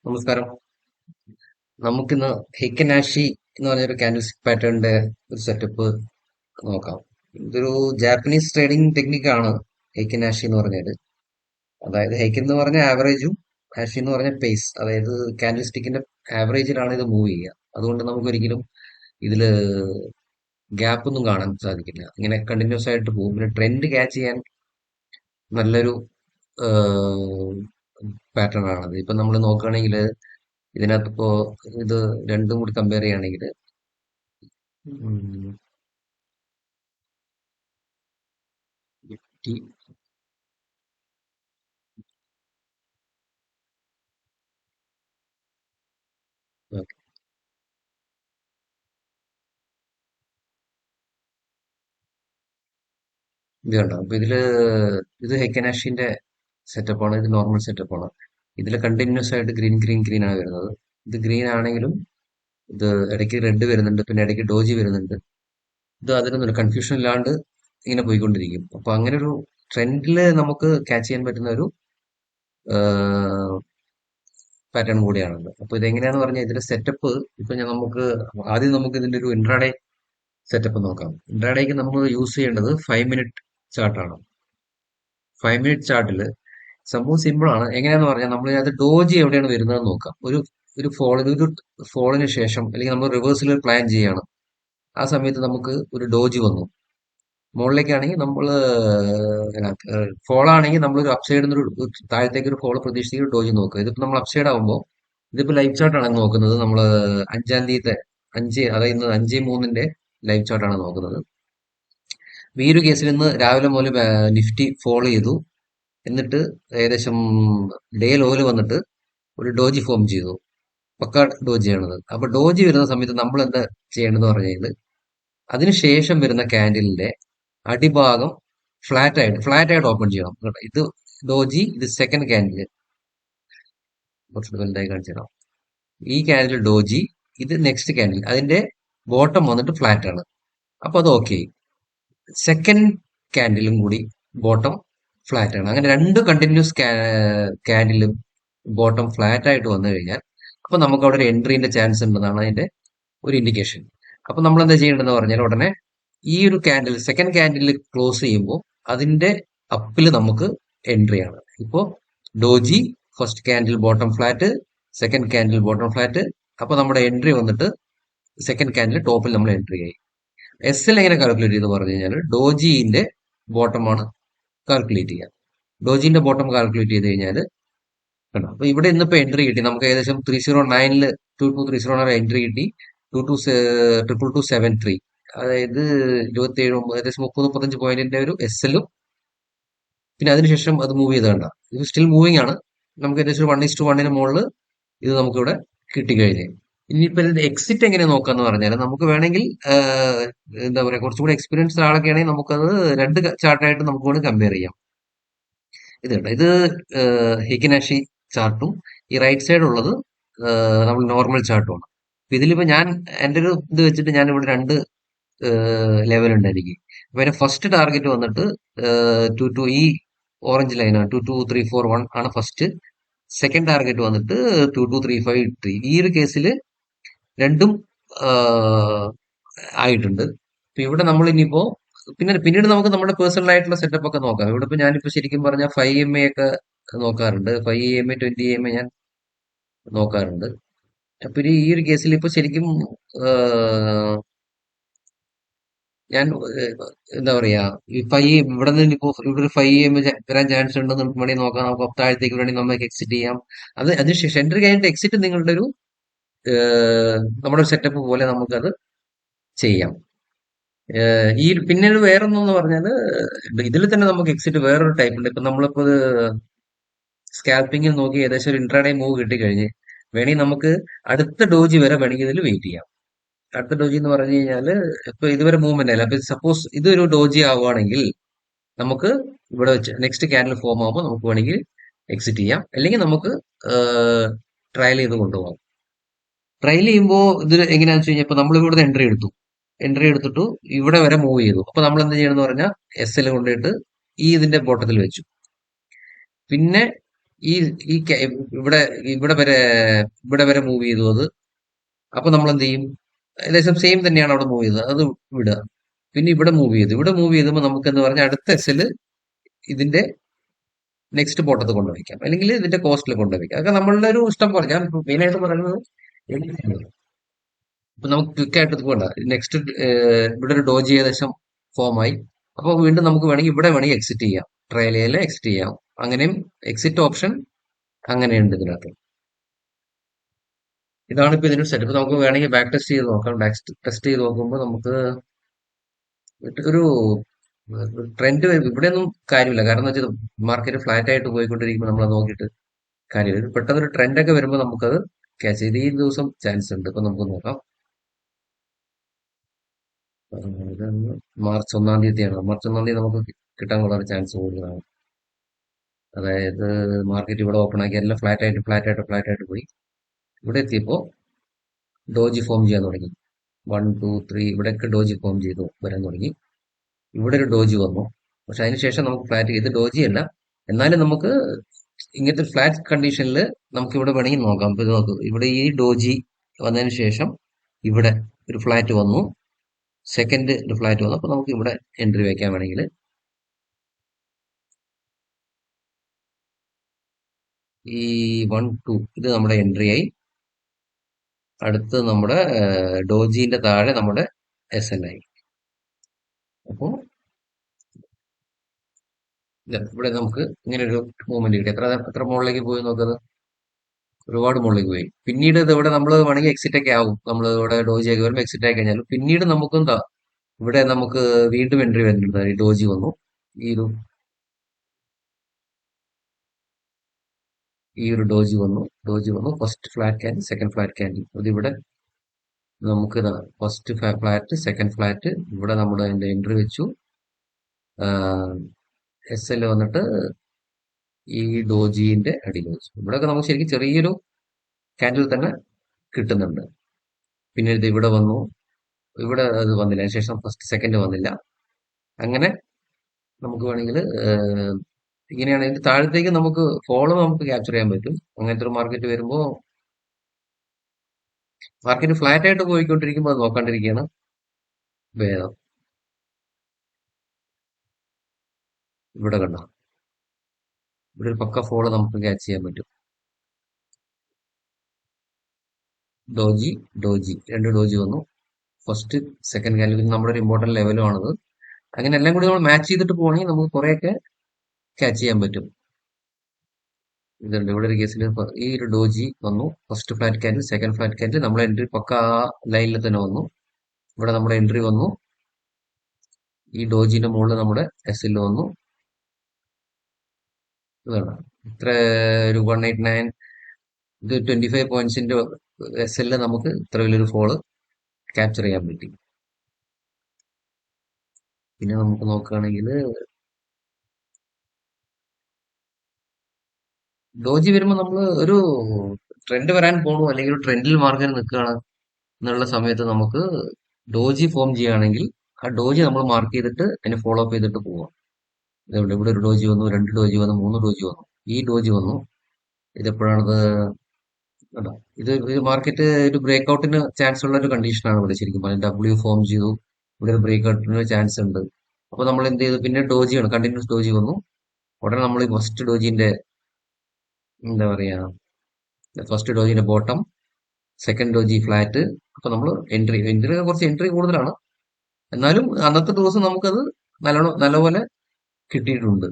നമസ്കാരം. നമുക്കിന്ന് ഹെയ്ക്കനാഷി എന്ന് പറഞ്ഞൊരു കാൻഡിൽസ്റ്റിക് പാറ്റേണിന്റെ ഒരു സെറ്റപ്പ് നോക്കാം. ഇതൊരു ജാപ്പനീസ് ട്രേഡിംഗ് ടെക്നിക്കാണ് ഹെയ്ക്കനാഷി എന്ന് പറഞ്ഞത്. അതായത് ഹെയ്ക്കൻ എന്ന് പറഞ്ഞ ആവറേജും ഹാഷി എന്ന് പറഞ്ഞ പേസ്, അതായത് കാൻഡിൽസ്റ്റിക്കിന്റെ ആവറേജിലാണ് ഇത് മൂവ് ചെയ്യുക. അതുകൊണ്ട് നമുക്കൊരിക്കലും ഇതില് ഗ്യാപ്പ് ഒന്നും കാണാൻ സാധിക്കില്ല. ഇങ്ങനെ കണ്ടിന്യൂസ് ആയിട്ട് പോകും. പിന്നെ ട്രെൻഡ് ക്യാച്ച് ചെയ്യാൻ നല്ലൊരു പാറ്റേൺ ആണത്. ഇപ്പൊ നമ്മൾ നോക്കുകയാണെങ്കിൽ ഇതിനകത്ത് ഇപ്പോ ഇത് രണ്ടും കൂടി കമ്പയർ ചെയ്യുകയാണെങ്കിൽ നിഫ്റ്റി ഓക്കെ, ഇത് കണ്ടോ. അപ്പൊ ഇത് ഹെക്കനാഷിന്റെ സെറ്റപ്പാണ്, ഇത് നോർമൽ സെറ്റപ്പാണ്. ഇതിൽ കണ്ടിന്യൂസ് ആയിട്ട് ഗ്രീൻ ഗ്രീൻ ഗ്രീൻ ആണ് വരുന്നത്. ഇത് ഗ്രീൻ ആണെങ്കിലും ഇത് ഇടയ്ക്ക് റെഡ് വരുന്നുണ്ട്, പിന്നെ ഇടയ്ക്ക് ഡോജി വരുന്നുണ്ട്. ഇത് അതിനൊന്നും കൺഫ്യൂഷൻ ഇല്ലാണ്ട് ഇങ്ങനെ പോയിക്കൊണ്ടിരിക്കും. അപ്പൊ അങ്ങനെ ഒരു ട്രെൻഡില് നമുക്ക് ക്യാച്ച് ചെയ്യാൻ പറ്റുന്ന ഒരു പാറ്റേൺ കൂടിയാണത്. അപ്പൊ ഇതെങ്ങനെയാന്ന് പറഞ്ഞാൽ ഇതിന്റെ സെറ്റപ്പ് ഇപ്പൊ നമുക്ക് ആദ്യം നമുക്ക് ഇതിന്റെ ഒരു ഇൻട്രാഡേ സെറ്റപ്പ് നോക്കാം. ഇൻട്രാഡേക്ക് നമ്മൾ യൂസ് ചെയ്യേണ്ടത് 5 മിനിറ്റ് ചാർട്ടാണ്. 5 മിനിറ്റ് ചാർട്ടിൽ സംഭവം സിമ്പിൾ ആണ്. എങ്ങനെയാന്ന് പറഞ്ഞാൽ നമ്മൾ അതിനകത്ത് ഡോജി എവിടെയാണ് വരുന്നതെന്ന് നോക്കാം. ഒരു ഫോളിന് ശേഷം അല്ലെങ്കിൽ നമ്മൾ റിവേഴ്സിൽ പ്ലാൻ ചെയ്യാണ്. ആ സമയത്ത് നമുക്ക് ഒരു ഡോജി വന്നു. മുകളിലേക്കാണെങ്കിൽ നമ്മൾ ഫോൾ ആണെങ്കിൽ നമ്മളൊരു അപ്സൈഡിൽ നിന്ന് ഒരു താഴത്തേക്ക് ഒരു ഫോൾ പ്രതീക്ഷിക്കുന്ന ഡോജി നോക്കുക. ഇതിപ്പോ നമ്മൾ അപ്സൈഡ് ആകുമ്പോൾ ഇതിപ്പോ ലൈവ് ചാർട്ടാണ് നോക്കുന്നത്. നമ്മൾ 5-ാം തീയതി അതായത് ഇന്ന് 5-3 ലൈവ് ചാർട്ടാണ് നോക്കുന്നത്. ഈ ഒരു കേസിൽ ഇന്ന് രാവിലെ മുതൽ നിഫ്റ്റി ഫോളോ ചെയ്തു. എന്നിട്ട് ഏകദേശം ഡേ ലോല് വന്നിട്ട് ഒരു ഡോജി ഫോം ചെയ്തു. പക്ക ഡോജിയാണത്. അപ്പൊ ഡോജി വരുന്ന സമയത്ത് നമ്മൾ എന്താ ചെയ്യേണ്ടതെന്ന് പറഞ്ഞു കഴിഞ്ഞാൽ അതിനുശേഷം വരുന്ന ക്യാൻഡിലിന്റെ അടിഭാഗം ഫ്ലാറ്റ് ആയിട്ട് ഓപ്പൺ ചെയ്യണം കേട്ടോ. ഇത് ഡോജി, ഇത് സെക്കൻഡ് ക്യാൻഡിൽ. കുറച്ചുകൂടി വലുതായി കാണിച്ചു തരാം. ഈ ക്യാൻഡിൽ ഡോജി, ഇത് നെക്സ്റ്റ് ക്യാൻഡിൽ. അതിന്റെ ബോട്ടം വന്നിട്ട് ഫ്ലാറ്റ് ആണ്. അപ്പൊ അത് ഓക്കെ. സെക്കൻഡ് ക്യാൻഡിലും കൂടി ബോട്ടം ഫ്ലാറ്റ് ആണ്. അങ്ങനെ രണ്ട് കണ്ടിന്യൂസ് ക്യാൻഡിലും ബോട്ടം ഫ്ലാറ്റ് ആയിട്ട് വന്നു കഴിഞ്ഞാൽ അപ്പൊ നമുക്ക് അവിടെ ഒരു എൻട്രീന്റെ ചാൻസ് ഉണ്ടെന്നാണ് അതിന്റെ ഒരു ഇൻഡിക്കേഷൻ. അപ്പൊ നമ്മൾ എന്താ ചെയ്യേണ്ടതെന്ന് പറഞ്ഞാൽ ഉടനെ ഈ ഒരു ക്യാൻഡിൽ സെക്കൻഡ് ക്യാൻഡിൽ ക്ലോസ് ചെയ്യുമ്പോൾ അതിന്റെ അപ്പിൽ നമുക്ക് എൻട്രി ആണ്. ഇപ്പോ doji first candle bottom flat, second candle bottom flat. അപ്പൊ നമ്മുടെ എൻട്രി വന്നിട്ട് സെക്കൻഡ് ക്യാൻഡിൽ ടോപ്പിൽ നമ്മൾ എൻട്രി ആയി. എസ് എൽ എങ്ങനെ കാൽക്കുലേറ്റ് ചെയ്ത് പറഞ്ഞു കഴിഞ്ഞാൽ ഡോജിന്റെ ബോട്ടമാണ് കാൽക്കുലേറ്റ് ചെയ്യുക. ഡോജിന്റെ ബോട്ടം കാൽക്കുലേറ്റ് ചെയ്ത് കഴിഞ്ഞാൽ കണ്ടോ. അപ്പൊ ഇവിടെ ഇന്നിപ്പോ എൻട്രി കിട്ടി നമുക്ക് ഏകദേശം 309 2230 എൻട്രി കിട്ടി. 22273, അതായത് 27 ഏകദേശം 30-35 പോയിന്റിന്റെ ഒരു എസ് എല്ലും. പിന്നെ അതിനുശേഷം അത് മൂവ് ചെയ്ത് കണ്ട ഇത് സ്റ്റിൽ മൂവിങ് ആണ്. നമുക്ക് ഏകദേശം 1:1 മുകളിൽ ഇത് നമുക്കിവിടെ കിട്ടിക്കഴിഞ്ഞു. ഇനിയിപ്പോ ഇതിന്റെ എക്സിറ്റ് എങ്ങനെ നോക്കാന്ന് പറഞ്ഞാൽ നമുക്ക് വേണമെങ്കിൽ എന്താ പറയാ കുറച്ചുകൂടി എക്സ്പീരിയൻസ്ഡ് ആളൊക്കെ ആണെങ്കിൽ നമുക്കത് രണ്ട് ചാർട്ടായിട്ട് നമുക്ക് വേണമെങ്കിൽ കമ്പയർ ചെയ്യാം. ഇത് കേട്ടോ, ഇത് ഹിക്കിനാഷി ചാർട്ടും ഈ റൈറ്റ് സൈഡ് ഉള്ളത് നമ്മൾ നോർമൽ ചാർട്ടുമാണ്. അപ്പൊ ഇതിലിപ്പോ ഞാൻ എന്റെ ഒരു ഇത് വെച്ചിട്ട് ഞാൻ ഇവിടെ രണ്ട് ലെവൽ ഉണ്ട് എനിക്ക്. അപ്പൊ എന്റെ ഫസ്റ്റ് ടാർഗറ്റ് വന്നിട്ട് ഈ ഓറഞ്ച് ലൈനാണ്. 22341 ആണ് ഫസ്റ്റ്. സെക്കൻഡ് ടാർഗറ്റ് വന്നിട്ട് 2235 ഈ ഒരു കേസിൽ രണ്ടും ആയിട്ടുണ്ട്. അപ്പൊ ഇവിടെ നമ്മൾ ഇനിയിപ്പോ പിന്നീട് നമുക്ക് നമ്മുടെ പേഴ്സണൽ ആയിട്ടുള്ള സെറ്റപ്പ് ഒക്കെ നോക്കാം. ഇവിടെ ഇപ്പൊ ഞാനിപ്പോ ശരിക്കും പറഞ്ഞാൽ 5 MA ഒക്കെ നോക്കാറുണ്ട്. 5 MA 20 MA ഞാൻ നോക്കാറുണ്ട്. അപ്പൊ ഈ ഒരു കേസിൽ ഇപ്പൊ ശരിക്കും ഞാൻ എന്താ പറയാ ഈ 5 ഇവിടെ നിന്ന് ഇപ്പോ ഇവിടെ 5 MA വരാൻ ചാൻസ് ഉണ്ടെന്ന് നമുക്ക് വേണമെങ്കിൽ നോക്കാം. നമുക്ക് താഴത്തേക്ക് വേണമെങ്കിൽ നമുക്ക് എക്സിറ്റ് ചെയ്യാം. അതിനുശേഷം എൻട്രി കഴിഞ്ഞിട്ട് എക്സിറ്റ് നിങ്ങളുടെ ഒരു നമ്മുടെ ഒരു സെറ്റപ്പ് പോലെ നമുക്കത് ചെയ്യാം. ഈ പിന്നെ വേറൊന്നെന്ന് പറഞ്ഞാല് ഇതിൽ തന്നെ നമുക്ക് എക്സിറ്റ് വേറൊരു ടൈപ്പ് ഉണ്ട്. ഇപ്പൊ നമ്മളിപ്പോ സ്കാൽപ്പിംഗിൽ നോക്കി ഏകദേശം ഒരു ഇൻട്രാഡേ മൂവ് കിട്ടിക്കഴിഞ്ഞ് വേണമെങ്കിൽ നമുക്ക് അടുത്ത ഡോജി വരെ വേണമെങ്കിൽ ഇതിൽ വെയിറ്റ് ചെയ്യാം. അടുത്ത ഡോജി എന്ന് പറഞ്ഞു കഴിഞ്ഞാല് ഇപ്പൊ ഇതുവരെ മൂവ്മെന്റ് അല്ല. അപ്പൊ സപ്പോസ് ഇതൊരു ഡോജി ആവുകയാണെങ്കിൽ നമുക്ക് ഇവിടെ വെച്ച് നെക്സ്റ്റ് ക്യാൻഡിൽ ഫോം ആകുമ്പോൾ നമുക്ക് വേണമെങ്കിൽ എക്സിറ്റ് ചെയ്യാം. അല്ലെങ്കിൽ നമുക്ക് ട്രയൽ ചെയ്ത് കൊണ്ടുപോകാം. ട്രയൽ ചെയ്യുമ്പോൾ ഇത് എങ്ങനെയാണെന്ന് വെച്ച് കഴിഞ്ഞാൽ ഇപ്പൊ നമ്മൾ ഇവിടുന്ന് എൻട്രി എടുത്തിട്ടു ഇവിടെ വരെ മൂവ് ചെയ്തു. അപ്പൊ നമ്മൾ എന്ത് ചെയ്യണമെന്ന് പറഞ്ഞാൽ എസ് എൽ കൊണ്ടുപോയിട്ട് ഇതിന്റെ ബോട്ടത്തിൽ വെച്ചു. പിന്നെ ഈ ഈ ഇവിടെ ഇവിടെ വരെ ഇവിടെ വരെ മൂവ് ചെയ്തു അത്. അപ്പൊ നമ്മൾ എന്ത് ചെയ്യും? ഏകദേശം സെയിം തന്നെയാണ് അവിടെ മൂവ് ചെയ്തത്, അത് വിടുക. പിന്നെ ഇവിടെ മൂവ് ചെയ്തപ്പോൾ നമുക്ക് എന്ന് പറഞ്ഞാൽ അടുത്ത എസ്സിൽ ഇതിന്റെ നെക്സ്റ്റ് പോട്ടത്ത് കൊണ്ടുവയ്ക്കാം, അല്ലെങ്കിൽ ഇതിന്റെ കോസ്റ്റിൽ കൊണ്ടുവയ്ക്കാം. അതൊക്കെ നമ്മളുടെ ഒരു ഇഷ്ടം പോലെ. ഞാൻ മെയിൻ ആയിട്ട് പറയുന്നത് ഇപ്പൊ നമുക്ക് ക്വിക്ക് ആയിട്ട് ഇത് വേണ്ട. നെക്സ്റ്റ് ഇവിടെ ഒരു ഡോജി ഏകദേശം ഫോം ആയി. അപ്പോൾ വീണ്ടും നമുക്ക് വേണമെങ്കിൽ ഇവിടെ വേണമെങ്കിൽ എക്സിറ്റ് ചെയ്യാം, ട്രയലിൽ എക്സിറ്റ് ചെയ്യാം. അങ്ങനെയും എക്സിറ്റ് ഓപ്ഷൻ അങ്ങനെയുണ്ട് ഇതിനകത്ത്. ഇതാണ് ഇപ്പൊ ഇതിന്റെ സെറ്റപ്പ്. നമുക്ക് വേണമെങ്കിൽ ബാക്ക് ടെസ്റ്റ് ചെയ്ത് നോക്കാം. ബാക്ക് ടെസ്റ്റ് ചെയ്ത് നോക്കുമ്പോൾ നമുക്ക് ഒരു ട്രെൻഡ് വരും. ഇവിടെയൊന്നും കാര്യമില്ല, കാരണം എന്താ വെച്ചാൽ മാർക്കറ്റ് ഫ്ലാറ്റ് ആയിട്ട് പോയിക്കൊണ്ടിരിക്കുമ്പോൾ നമ്മൾ നോക്കിയിട്ട് കാര്യമില്ല. പെട്ടെന്ന് ഒരു ട്രെൻഡ് ഒക്കെ വരുമ്പോൾ നമുക്കത് ക്യാച്ച് ചെയ്ത് ഈ ദിവസം ചാൻസ് ഉണ്ട്. ഇപ്പൊ നമുക്ക് നോക്കാം. ഇത് മാർച്ച് 1-ാം തീയതിയാണ്. മാർച്ച് 1-ാം തീയതി നമുക്ക് കിട്ടാൻ വളരെ ചാൻസ് കൂടുതലാണ്. അതായത് മാർക്കറ്റ് ഇവിടെ ഓപ്പൺ ആക്കി എല്ലാം ഫ്ലാറ്റ് ആയിട്ട് പോയി. ഇവിടെ എത്തിയപ്പോൾ ഡോജി ഫോം ചെയ്യാൻ തുടങ്ങി. 1, 2, 3 ഇവിടെയൊക്കെ ഡോജി ഫോം ചെയ്തു വരാൻ തുടങ്ങി. ഇവിടെ ഒരു ഡോജി വന്നു. പക്ഷെ അതിനുശേഷം നമുക്ക് ഫ്ലാറ്റ് ചെയ്ത് ഡോജി അല്ല, എന്നാലും നമുക്ക് ഇങ്ങനത്തെ ഫ്ലാറ്റ് കണ്ടീഷനിൽ നമുക്ക് ഇവിടെ വേണമെങ്കിൽ നോക്കാം. ഇപ്പൊ ഇത് നോക്ക്, ഇവിടെ ഈ ഡോജി വന്നതിന് ശേഷം ഇവിടെ ഒരു ഫ്ലാറ്റ് വന്നു, സെക്കൻഡ് ഒരു ഫ്ലാറ്റ് വന്നു. അപ്പൊ നമുക്ക് ഇവിടെ എൻട്രി വെക്കാൻ വേണമെങ്കിൽ ഈ 1, 2 ഇത് നമ്മുടെ എൻട്രി ആയി. അടുത്ത് നമ്മുടെ ഡോജിന്റെ താഴെ നമ്മുടെ SL ആയി. അപ്പോൾ ഇവിടെ നമുക്ക് ഇങ്ങനെ ഒരു മൂവ്മെന്റ് കിട്ടി. എത്ര എത്ര മുകളിലേക്ക് പോയി നോക്കുന്നത്? ഒരുപാട് മുകളിലേക്ക് പോയി. പിന്നീട് ഇത് ഇവിടെ നമ്മൾ വേണമെങ്കിൽ എക്സിറ്റ് ഒക്കെ ആവും. നമ്മൾ ഇവിടെ ഡോജി ആക്കി വരുമ്പോൾ എക്സിറ്റ് ആയി കഴിഞ്ഞാൽ പിന്നീട് നമുക്ക് എന്താ ഇവിടെ നമുക്ക് വീണ്ടും എൻട്രി വരുന്നുണ്ട്. ഈ ഡോജി വന്നു, ഈ ഒരു ഡോജി വന്നു first flat candle, second flat candle. അതിവിടെ നമുക്ക് ഫസ്റ്റ് ഫ്ലാറ്റ്, സെക്കൻഡ് ഫ്ലാറ്റ്, ഇവിടെ നമ്മൾ അതിന്റെ എൻട്രി വെച്ചു. SL വന്നിട്ട് ഈ ഡോജിന്റെ അടിയിൽ വെച്ചു. ഇവിടെയൊക്കെ നമുക്ക് ശരിക്കും ചെറിയൊരു ക്യാൻഡിൽ തന്നെ കിട്ടുന്നുണ്ട്. പിന്നെ ഇത് ഇവിടെ വന്നു, ഇവിടെ അത് വന്നില്ല. അതിനുശേഷം ഫസ്റ്റ് സെക്കൻഡ് വന്നില്ല. അങ്ങനെ നമുക്ക് വേണമെങ്കിൽ ഇങ്ങനെയാണ്. ഇതിന്റെ താഴത്തേക്ക് നമുക്ക് ഫോളോ നമുക്ക് ക്യാപ്ചർ ചെയ്യാൻ പറ്റും. അങ്ങനത്തെ ഒരു മാർക്കറ്റ് വരുമ്പോൾ മാർക്കറ്റ് ഫ്ലാറ്റ് ആയിട്ട് പോയിക്കൊണ്ടിരിക്കുമ്പോൾ അത് നോക്കാണ്ടിരിക്കുകയാണ് ഭേദം. ഇവിടെ കണ്ടോ, ഇവിടെ ഒരു പക്ക ഫോളോ നമുക്ക് ക്യാച്ച് ചെയ്യാൻ പറ്റും. ഡോജി ഡോജി രണ്ട് ഡോജി വന്നു, ഫസ്റ്റ് സെക്കൻഡ് ക്യാൻഡിൽ നമ്മുടെ ഒരു ഇമ്പോർട്ടന്റ് ലെവലും ആണത്. അങ്ങനെ എല്ലാം കൂടി നമ്മൾ മാച്ച് ചെയ്തിട്ട് പോകണമെങ്കിൽ നമുക്ക് കുറെയൊക്കെ ക്യാച്ച് ചെയ്യാൻ പറ്റും. ഇതുണ്ട് ഇവിടെ ഒരു കേസിൽ ഈ ഒരു ഡോജി വന്നു, first flat candle, second flat candle, നമ്മുടെ എൻട്രി പക്ക ആ ലൈനിൽ തന്നെ വന്നു. ഇവിടെ നമ്മുടെ എൻട്രി വന്നു, ഈ ഡോജിന്റെ മുകളിൽ നമ്മുടെ SL വന്നു. ഇതാണ് ഇത്ര ഒരു 189, ഇത് 25 പോയിന്റ്സിന്റെ SL നമുക്ക് ഇത്ര വലിയൊരു ഫോള് ക്യാപ്ചർ ചെയ്യാൻ പറ്റി. പിന്നെ നമുക്ക് നോക്കുകയാണെങ്കിൽ ഡോജി വരുമ്പോൾ നമ്മൾ ഒരു ട്രെൻഡ് വരാൻ പോകണു, അല്ലെങ്കിൽ ഒരു ട്രെൻഡിൽ മാർക്കറ്റ് നിൽക്കുകയാണ് എന്നുള്ള സമയത്ത് നമുക്ക് ഡോജി ഫോം ചെയ്യുകയാണെങ്കിൽ ആ ഡോജി നമ്മൾ മാർക്ക് ചെയ്തിട്ട് അതിനെ ഫോളോ അപ്പ് ചെയ്തിട്ട് പോവാം. ഇവിടെ ഒരു ഡോജി വന്നു, 2 ഡോജി വന്നു, 3 ഡോജി വന്നു, ഈ ഡോജി വന്നു. ഇതെപ്പോഴാണത്? കണ്ടോ? ഇത് മാർക്കറ്റ് ഒരു ബ്രേക്ക് ഔട്ടിന് ചാൻസ് ഉള്ള ഒരു കണ്ടീഷനാണ് ഇവിടെ ശരിക്കും പറഞ്ഞാൽ. W ഫോം ചെയ്തു, ഇവിടെ ഒരു ബ്രേക്ക് ഔട്ടിന് ചാൻസ് ഉണ്ട്. അപ്പൊ നമ്മൾ എന്ത് ചെയ്തു? പിന്നെ ഡോജിയാണ്, കണ്ടിന്യൂസ് ഡോജി വന്നു. ഉടനെ നമ്മൾ ഈ ഫസ്റ്റ് ഡോജിന്റെ എന്താ പറയാ, ഫസ്റ്റ് ഡോജിന്റെ ബോട്ടം, സെക്കൻഡ് ഡോജി ഫ്ലാറ്റ്. അപ്പൊ നമ്മൾ എൻട്രി കുറച്ച് എൻട്രി കൂടുതലാണ്, എന്നാലും അന്നത്തെ ദിവസം നമുക്കത് നല്ലപോലെ കിട്ടിയിട്ടുണ്ട്.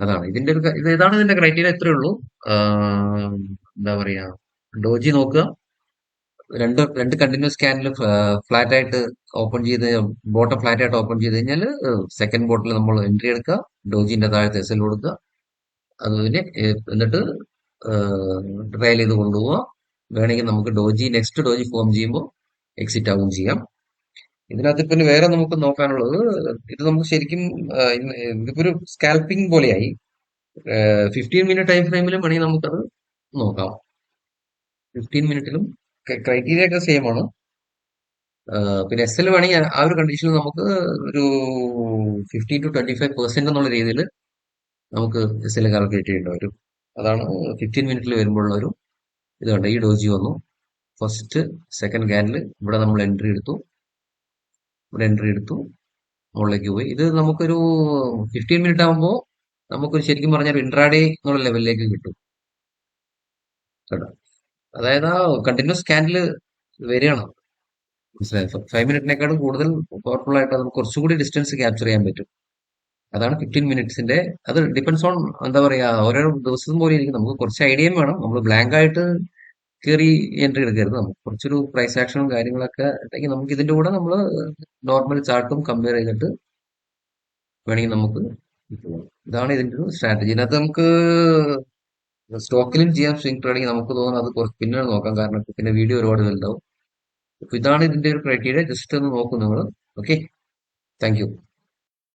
അതാണ് ഇതിന്റെ ഒരു ഇതാണ് ഇതിന്റെ ക്രൈറ്റീരിയ. ഇത്രയേ ഉള്ളൂ. എന്താ പറയാ, ഡോജി നോക്കുക, രണ്ട് കണ്ടിന്യൂസ് ക്യാൻഡിൽ ഫ്ലാറ്റ് ആയിട്ട് ഓപ്പൺ ചെയ്ത്, ബോട്ടം ഫ്ലാറ്റ് ആയിട്ട് ഓപ്പൺ ചെയ്ത് കഴിഞ്ഞാൽ സെക്കൻഡ് ബോട്ടിൽ നമ്മൾ എൻട്രി എടുക്കുക, ഡോജിന്റെ താഴത്തെ SL കൊടുക്കുക, അതിനെ എന്നിട്ട് ട്രയൽ ചെയ്ത് കൊണ്ടുപോവുക. വേണമെങ്കിൽ നമുക്ക് നെക്സ്റ്റ് ഡോജി ഫോം ചെയ്യുമ്പോൾ എക്സിറ്റ് ആവുകയും ചെയ്യാം. ഇതിനകത്ത് പിന്നെ വേറെ നമുക്ക് നോക്കാനുള്ളത്, ഇത് നമുക്ക് ശരിക്കും ഇതിപ്പോ ഒരു സ്കാൽപ്പിംഗ് പോലെയായി. 15 മിനിറ്റ് ടൈം ഫ്രെയിമിലും വേണമെങ്കിൽ നമുക്കത് നോക്കാം. 15 മിനിറ്റിലും ക്രൈറ്റീരിയ ഒക്കെ സെയിം ആണ്. പിന്നെ SL വേണമെങ്കിൽ ആ ഒരു കണ്ടീഷനിൽ നമുക്ക് ഒരു 15 to 25% എന്നുള്ള രീതിയിൽ നമുക്ക് എസ് കാൽക്കുലേറ്റ് ചെയ്യേണ്ടി വരും. അതാണ് 15 മിനിറ്റിൽ വരുമ്പോഴുള്ള ഒരു ഇത് കണ്ട ഈ ഡോജി വന്നു. ഫസ്റ്റ് സെക്കൻഡ് ക്യാൻഡിൽ ഇവിടെ നമ്മൾ എൻട്രി എടുത്തു, മുകളിലേക്ക് പോയി. ഇത് നമുക്കൊരു 15 മിനിറ്റ് ആകുമ്പോൾ നമുക്കൊരു ശരിക്കും പറഞ്ഞാൽ ഇൻട്രാഡേ എന്നുള്ള ലെവലിലേക്ക് കിട്ടും കേട്ടോ. അതായത് ആ കണ്ടിന്യൂസ് ക്യാൻഡിൽ വരികയാണ്, മനസ്സിലായോ? 5 മിനിറ്റിനേക്കാളും കൂടുതൽ പവർഫുൾ ആയിട്ട് നമുക്ക് കുറച്ചുകൂടി ഡിസ്റ്റൻസ് ക്യാപ്ചർ ചെയ്യാൻ പറ്റും. അതാണ് 15 മിനിറ്റ്സിന്റെ. അത് ഡിപ്പെൻസ് ഓൺ എന്താ പറയാ, ഓരോ ദിവസം പോലെ ഇരിക്കും. നമുക്ക് കുറച്ച് ഐഡിയയും വേണം. നമ്മൾ ബ്ലാങ്ക് ആയിട്ട് കയറി എൻട്രി എടുക്കരുത്. നമുക്ക് കുറച്ചൊരു പ്രൈസ് ആക്ഷനും കാര്യങ്ങളൊക്കെ ഉണ്ടെങ്കിൽ നമുക്ക് ഇതിന്റെ കൂടെ നമ്മൾ നോർമൽ ചാർട്ടും കമ്പയർ ചെയ്തിട്ട് വേണമെങ്കിൽ നമുക്ക് ഇത് പോകാം. ഇതാണ് ഇതിന്റെ ഒരു സ്ട്രാറ്റജി. ഇതിനകത്ത് നമുക്ക് സ്റ്റോക്കിലും ചെയ്യാം, സ്വിംഗ് ട്രേഡിംഗ്. നമുക്ക് തോന്നുന്നു അത് കുറച്ച് പിന്നീട് നോക്കാം, കാരണം പിന്നെ വീഡിയോ ഒരുപാട് വലുതാവും. അപ്പൊ ഇതാണ് ഇതിന്റെ ഒരു ക്രൈറ്റീരിയ. ജസ്റ്റ് ഒന്ന് നോക്കൂ നിങ്ങൾ. Okay, thank you.